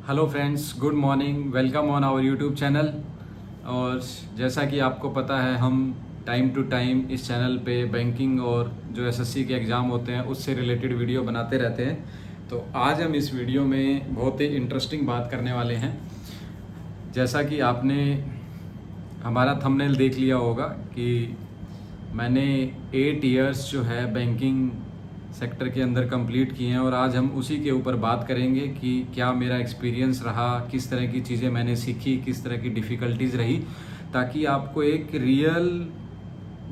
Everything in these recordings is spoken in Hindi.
Hello friends, good morning, welcome on our YouTube channel. और जैसा कि आपको पता है, हम टाइम टू टाइम इस चैनल पे बैंकिंग और जो एसएससी के एग्ज़ाम होते हैं उससे रिलेटेड वीडियो बनाते रहते हैं। तो आज हम इस वीडियो में बहुत ही इंटरेस्टिंग बात करने वाले हैं। जैसा कि आपने हमारा थंबनेल देख लिया होगा कि मैंने 8 इयर्स जो है बैंकिंग सेक्टर के अंदर कंप्लीट किए हैं, और आज हम उसी के ऊपर बात करेंगे कि क्या मेरा एक्सपीरियंस रहा, किस तरह की चीज़ें मैंने सीखी, किस तरह की डिफ़िकल्टीज़ रही, ताकि आपको एक रियल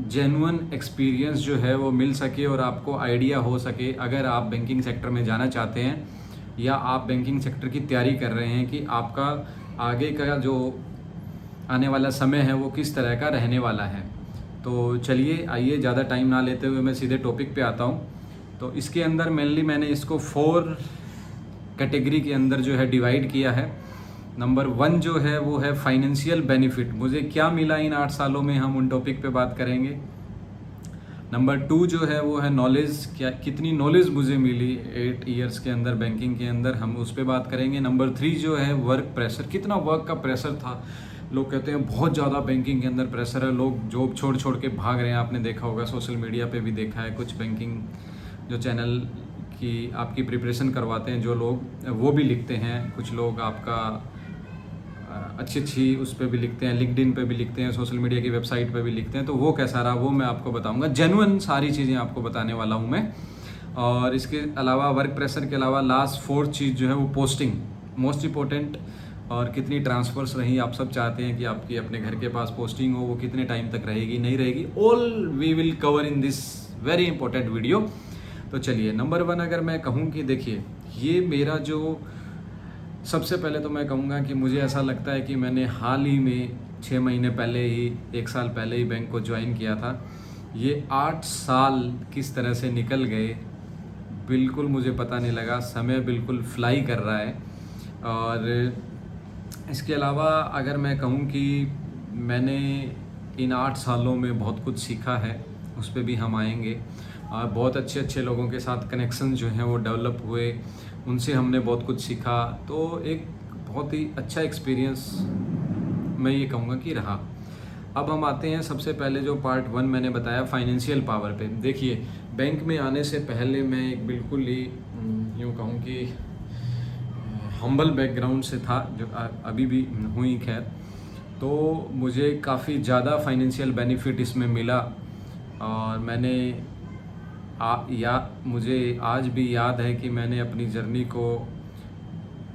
जेन्युइन एक्सपीरियंस जो है वो मिल सके और आपको आइडिया हो सके अगर आप बैंकिंग सेक्टर में जाना चाहते हैं या आप बैंकिंग सेक्टर की तैयारी कर रहे हैं कि आपका आगे का जो आने वाला समय है वो किस तरह का रहने वाला है। तो चलिए, आइए ज़्यादा टाइम ना लेते हुए मैं सीधे टॉपिक पे आता हूँ। तो इसके अंदर मेनली मैंने इसको 4 कैटेगरी के अंदर जो है डिवाइड किया है। नंबर 1 जो है वो है फाइनेंशियल बेनिफिट, मुझे क्या मिला इन 8 सालों में, हम उन टॉपिक पे बात करेंगे। नंबर 2 जो है वो है नॉलेज, क्या कितनी नॉलेज मुझे मिली 8 इयर्स के अंदर बैंकिंग के अंदर, हम उस पर बात करेंगे। नंबर 3 जो है वर्क प्रेशर, कितना वर्क का प्रेशर था। लोग कहते हैं बहुत ज़्यादा बैंकिंग के अंदर प्रेशर है, लोग जॉब छोड़ छोड़ के भाग रहे हैं। आपने देखा होगा, सोशल मीडिया पे भी देखा है, कुछ बैंकिंग जो चैनल की आपकी प्रिपरेशन करवाते हैं जो लोग, वो भी लिखते हैं। कुछ लोग आपका अच्छी अच्छी उस पर भी लिखते हैं, लिंक्डइन पे भी लिखते हैं, सोशल मीडिया की वेबसाइट पे भी लिखते हैं। तो वो कैसा रहा वो मैं आपको बताऊंगा, जेन्युइन सारी चीज़ें आपको बताने वाला हूँ मैं। और इसके अलावा वर्क प्रेशर के अलावा लास्ट 4th चीज़ जो है वो पोस्टिंग, मोस्ट इम्पोर्टेंट। और कितनी ट्रांसफ़र्स रही, आप सब चाहते हैं कि आपकी अपने घर के पास पोस्टिंग हो, वो कितने टाइम तक रहेगी, नहीं रहेगी, all we will cover in this very important video. तो चलिए, नंबर 1 अगर मैं कहूँ कि देखिए, ये मेरा जो सबसे पहले तो मैं कहूँगा कि मुझे ऐसा लगता है कि मैंने हाल ही में 6 महीने पहले ही, 1 साल पहले ही बैंक को ज्वाइन किया था। ये 8 साल किस तरह से निकल गए बिल्कुल मुझे पता नहीं लगा, समय बिल्कुल फ्लाई कर रहा है। और इसके अलावा अगर मैं कहूँ कि मैंने इन 8 सालों में बहुत कुछ सीखा है, उस पर भी हम आएंगे। और बहुत अच्छे अच्छे लोगों के साथ कनेक्शन जो हैं वो डेवलप हुए, उनसे हमने बहुत कुछ सीखा। तो एक बहुत ही अच्छा एक्सपीरियंस मैं ये कहूँगा कि रहा। अब हम आते हैं सबसे पहले जो पार्ट 1 मैंने बताया, फाइनेंशियल पावर पे। देखिए, बैंक में आने से पहले मैं एक बिल्कुल ही यूँ कहूँ कि हम्बल बैकग्राउंड से था, जो अभी भी हुई खैर। तो मुझे काफ़ी ज़्यादा फाइनेंशियल बेनिफिट इसमें मिला। और मैंने मुझे आज भी याद है कि मैंने अपनी जर्नी को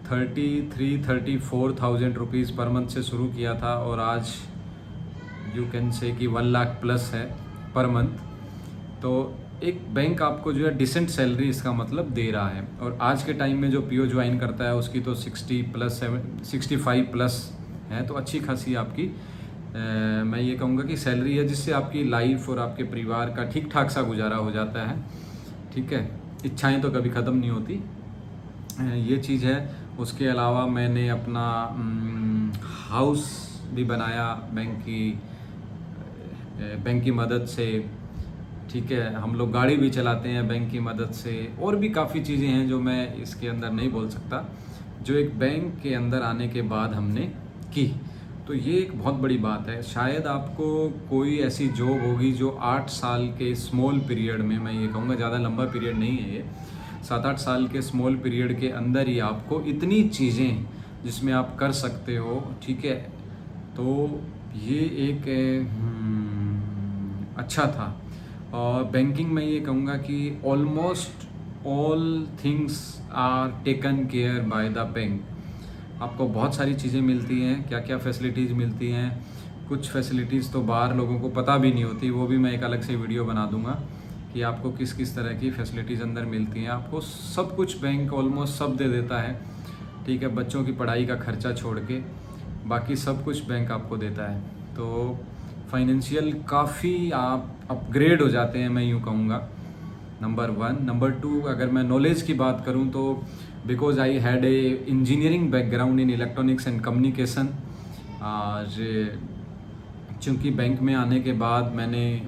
34,000 रुपीज़ पर मंथ से शुरू किया था, और आज यू कैन से कि 1 लाख प्लस है पर मंथ। तो एक बैंक आपको जो है डिसेंट सैलरी इसका मतलब दे रहा है। और आज के टाइम में जो पीओ ज्वाइन करता है उसकी तो 65 प्लस है, तो अच्छी खासी आपकी मैं ये कहूँगा कि सैलरी है, जिससे आपकी लाइफ और आपके परिवार का ठीक ठाक सा गुजारा हो जाता है। ठीक है, इच्छाएं तो कभी ख़त्म नहीं होती, ये चीज़ है। उसके अलावा मैंने अपना हाउस भी बनाया बैंक की मदद से। ठीक है, हम लोग गाड़ी भी चलाते हैं बैंक की मदद से, और भी काफ़ी चीज़ें हैं जो मैं इसके अंदर नहीं बोल सकता, जो एक बैंक के अंदर आने के बाद हमने की। तो ये एक बहुत बड़ी बात है। शायद आपको कोई ऐसी जॉब होगी जो 8 साल के स्मॉल पीरियड में, मैं ये कहूँगा ज़्यादा लंबा पीरियड नहीं है ये, 7-8 साल के स्मॉल पीरियड के अंदर ही आपको इतनी चीज़ें जिसमें आप कर सकते हो। ठीक है, तो ये एक अच्छा था। और बैंकिंग में ये कहूँगा कि almost all things are taken care by the bank. आपको बहुत सारी चीज़ें मिलती हैं, क्या क्या फैसिलिटीज़ मिलती हैं। कुछ फैसिलिटीज़ तो बाहर लोगों को पता भी नहीं होती, वो भी मैं एक अलग से वीडियो बना दूंगा कि आपको किस किस तरह की फैसिलिटीज़ अंदर मिलती हैं। आपको सब कुछ बैंक ऑलमोस्ट सब दे देता है। ठीक है, बच्चों की पढ़ाई का खर्चा छोड़ के बाकी सब कुछ बैंक आपको देता है। तो फाइनेंशियल काफ़ी आप अपग्रेड हो जाते हैं, मैं यूँ कहूँगा, नंबर 1। नंबर 2, अगर मैं नॉलेज की बात करूँ तो because I had a engineering background in electronics and communication. और चूँकि बैंक में आने के बाद मैंने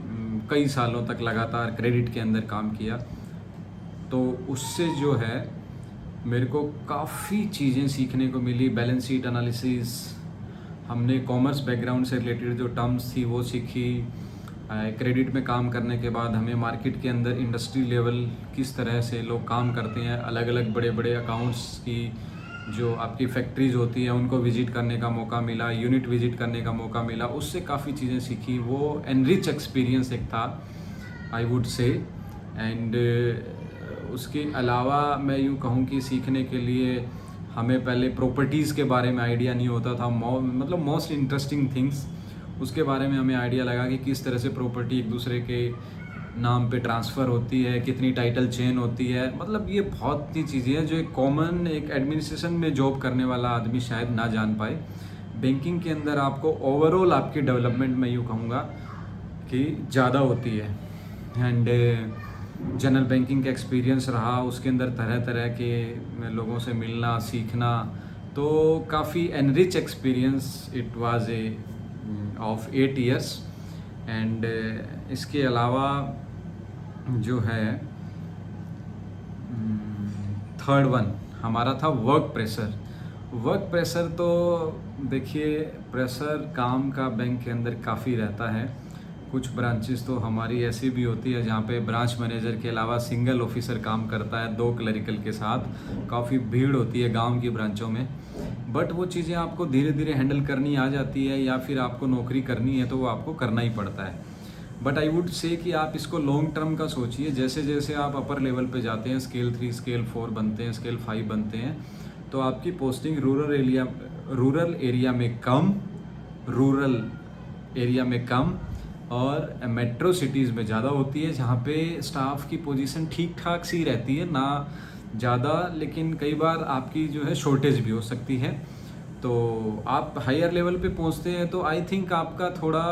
कई सालों तक लगातार क्रेडिट के अंदर काम किया, तो उससे जो है मेरे को काफ़ी चीज़ें सीखने को मिली। बैलेंस शीट एनालिसिस, हमने कॉमर्स बैकग्राउंड से रिलेटेड जो टर्म्स थी वो सीखी। क्रेडिट में काम करने के बाद हमें मार्केट के अंदर इंडस्ट्री लेवल किस तरह से लोग काम करते हैं, अलग अलग बड़े बड़े अकाउंट्स की जो आपकी फैक्ट्रीज होती हैं उनको विज़िट करने का मौका मिला, यूनिट विज़िट करने का मौका मिला, उससे काफ़ी चीज़ें सीखी। वो एनरिच एक्सपीरियंस एक था, आई वुड से। एंड उसके अलावा मैं यूँ कहूँ कि सीखने के लिए हमें पहले प्रॉपर्टीज़ के बारे में आइडिया नहीं होता था, मतलब मोस्ट इंटरेस्टिंग थिंग्स उसके बारे में हमें आइडिया लगा कि किस तरह से प्रॉपर्टी एक दूसरे के नाम पे ट्रांसफ़र होती है, कितनी टाइटल चेन होती है। मतलब ये बहुत सी चीज़ें हैं जो एक कॉमन एक एडमिनिस्ट्रेशन में जॉब करने वाला आदमी शायद ना जान पाए। बैंकिंग के अंदर आपको ओवरऑल आपकी डेवलपमेंट मैं यूँ कहूँगा कि ज़्यादा होती है। एंड जनरल बैंकिंग का एक्सपीरियंस रहा, उसके अंदर तरह तरह के लोगों से मिलना सीखना, तो काफ़ी enrich experience it was a of 8 years। And इसके अलावा जो है थर्ड वन हमारा था वर्क प्रेशर। वर्क प्रेशर तो देखिए, प्रेशर काम का बैंक के अंदर काफ़ी रहता है। कुछ ब्रांचेस तो हमारी ऐसी भी होती है जहाँ पे ब्रांच मैनेजर के अलावा सिंगल ऑफिसर काम करता है 2 क्लरिकल के साथ। काफ़ी भीड़ होती है गांव की ब्रांचों में, बट वो चीज़ें आपको धीरे धीरे हैंडल करनी आ जाती है, या फिर आपको नौकरी करनी है तो वो आपको करना ही पड़ता है। बट आई वुड से कि आप इसको लॉन्ग टर्म का सोचिए। जैसे जैसे आप अपर लेवल पे जाते हैं, स्केल 3 स्केल 4 बनते हैं, स्केल 5 बनते हैं, तो आपकी पोस्टिंग रूरल एरिया में कम और मेट्रो सिटीज़ में ज़्यादा होती है, जहाँ पे स्टाफ की पोजीशन ठीक ठाक सी रहती है, ना ज़्यादा, लेकिन कई बार आपकी जो है शॉर्टेज भी हो सकती है। तो आप हायर लेवल पे पहुँचते हैं तो आई थिंक आपका थोड़ा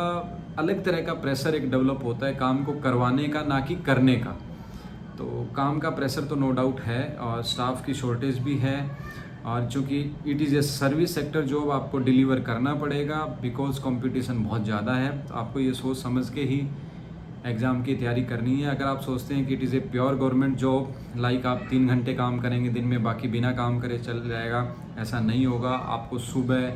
अलग तरह का प्रेशर एक डेवलप होता है काम को करवाने का, ना कि करने का। तो काम का प्रेशर तो नो डाउट है, और स्टाफ की शॉर्टेज भी है, और चूँकि it is a service sector job, आपको डिलीवर करना पड़ेगा बिकॉज कंपटीशन बहुत ज़्यादा है। तो आपको ये सोच समझ के ही एग्ज़ाम की तैयारी करनी है। अगर आप सोचते हैं कि it is a pure government job, like आप 3 घंटे काम करेंगे दिन में, बाकी बिना काम करे चल जाएगा, ऐसा नहीं होगा। आपको सुबह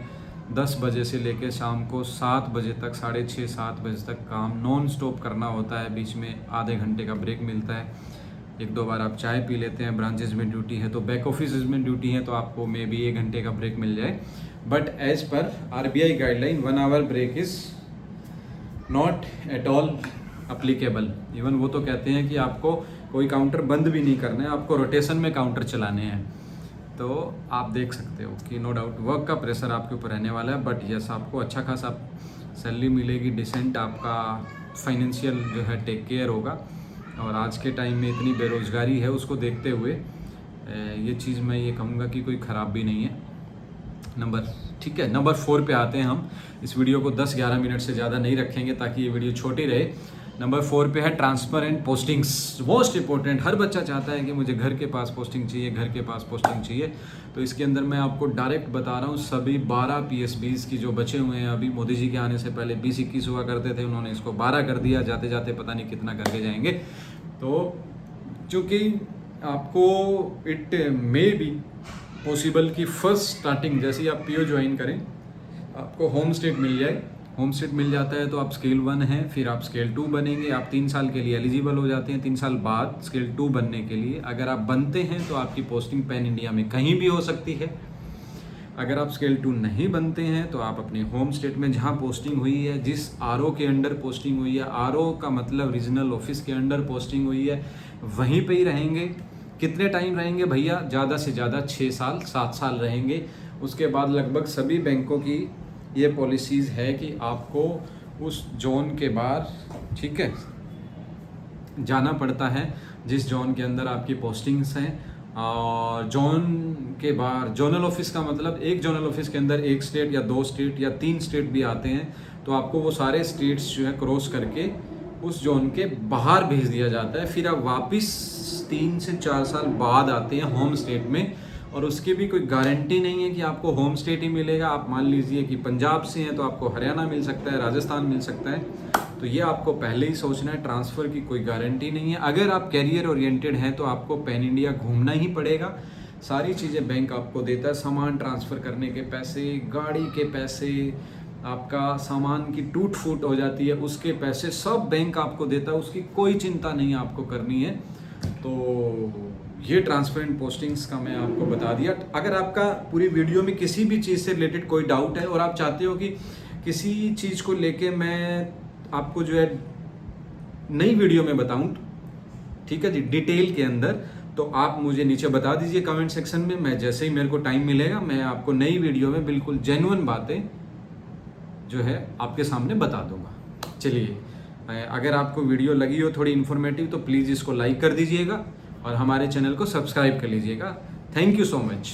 10 बजे से लेकर शाम को 7 बजे तक, 6:30-7 बजे तक काम नॉन स्टॉप करना होता है। बीच में आधे घंटे का ब्रेक मिलता है, 1-2 बार आप चाय पी लेते हैं। ब्रांचेज में ड्यूटी है तो बैक ऑफिस में ड्यूटी है तो आपको मे बी 1 घंटे का ब्रेक मिल जाए। But as per RBI guideline 1 hour break is not at all applicable. Even वो तो कहते हैं कि आपको कोई काउंटर बंद भी नहीं करना है, आपको रोटेशन में काउंटर चलाने हैं। तो आप देख सकते हो कि नो डाउट वर्क का प्रेशर आपके ऊपर रहने वाला है, बट यस आपको अच्छा खासा सैलरी मिलेगी, डिसेंट आपका फाइनेंशियल जो है टेक केयर होगा। और आज के टाइम में इतनी बेरोज़गारी है, उसको देखते हुए ये चीज़ मैं ये कहूँगा कि कोई ख़राब भी नहीं है। ठीक है, नंबर 4 पे आते हैं हम। इस वीडियो को 10-11 मिनट से ज़्यादा नहीं रखेंगे ताकि ये वीडियो छोटी रहे। नंबर 4 पे है ट्रांसपेरेंट पोस्टिंग्स। मोस्ट इंपॉर्टेंट, हर बच्चा चाहता है कि मुझे घर के पास पोस्टिंग चाहिए, घर के पास पोस्टिंग चाहिए। तो इसके अंदर मैं आपको डायरेक्ट बता रहा हूँ, सभी 12 PSBs की जो बचे हुए हैं अभी, मोदी जी के आने से पहले 20-21 हुआ करते थे, उन्होंने इसको 12 कर दिया, जाते जाते पता नहीं कितना करके जाएंगे। तो चूँकि आपको इट मे बी पॉसिबल कि फर्स्ट स्टार्टिंग जैसे ही आप PO ज्वाइन करें आपको होम स्टेट मिल जाए। होम स्टेट मिल जाता है तो आप स्केल 1 हैं, फिर आप स्केल 2 बनेंगे। आप 3 साल के लिए एलिजिबल हो जाते हैं, 3 साल बाद स्केल 2 बनने के लिए। अगर आप बनते हैं तो आपकी पोस्टिंग पैन इंडिया में कहीं भी हो सकती है। अगर आप स्केल 2 नहीं बनते हैं तो आप अपने होम स्टेट में जहां पोस्टिंग हुई है, जिस RO के अंडर पोस्टिंग हुई है, RO का मतलब रीजनल ऑफिस के अंडर पोस्टिंग हुई है, वहीं पे ही रहेंगे। कितने टाइम रहेंगे भैया? ज़्यादा से ज़्यादा 6 साल 7 साल रहेंगे। उसके बाद लगभग सभी बैंकों की ये पॉलिसीज़ है कि आपको उस जोन के बाहर, ठीक है, जाना पड़ता है जिस जोन के अंदर आपकी पोस्टिंग्स हैं। और जोन के बाहर, जोनल ऑफिस का मतलब एक जोनल ऑफिस के अंदर 1 स्टेट या 2 स्टेट या 3 स्टेट भी आते हैं, तो आपको वो सारे स्टेट्स जो है क्रॉस करके उस जोन के बाहर भेज दिया जाता है। फिर आप वापस 3 से 4 साल बाद आते हैं होम स्टेट में, और उसकी भी कोई गारंटी नहीं है कि आपको होम स्टेट ही मिलेगा। आप मान लीजिए कि पंजाब से हैं तो आपको हरियाणा मिल सकता है, राजस्थान मिल सकता है, तो ये आपको पहले ही सोचना है। ट्रांसफ़र की कोई गारंटी नहीं है। अगर आप कैरियर ओरिएंटेड हैं तो आपको पैन इंडिया घूमना ही पड़ेगा। सारी चीज़ें बैंक आपको देता है। सामान ट्रांसफ़र करने के पैसे, गाड़ी के पैसे, आपका सामान की टूट फूट हो जाती है उसके पैसे, सब बैंक आपको देता है, उसकी कोई चिंता नहीं आपको करनी है। तो ये ट्रांसपेरेंट पोस्टिंग्स का मैं आपको बता दिया। अगर आपका पूरी वीडियो में किसी भी चीज़ से रिलेटेड कोई डाउट है और आप चाहते हो कि किसी चीज़ को लेके मैं आपको जो है नई वीडियो में बताऊं, ठीक है जी, डिटेल के अंदर, तो आप मुझे नीचे बता दीजिए कमेंट सेक्शन में। मैं जैसे ही मेरे को टाइम मिलेगा मैं आपको नई वीडियो में बिल्कुल जेन्युइन बातें जो है आपके सामने बता दूंगा। चलिए, अगर आपको वीडियो लगी हो थोड़ी इन्फॉर्मेटिव तो प्लीज़ इसको लाइक कर दीजिएगा और हमारे चैनल को सब्सक्राइब कर लीजिएगा। Thank you so much.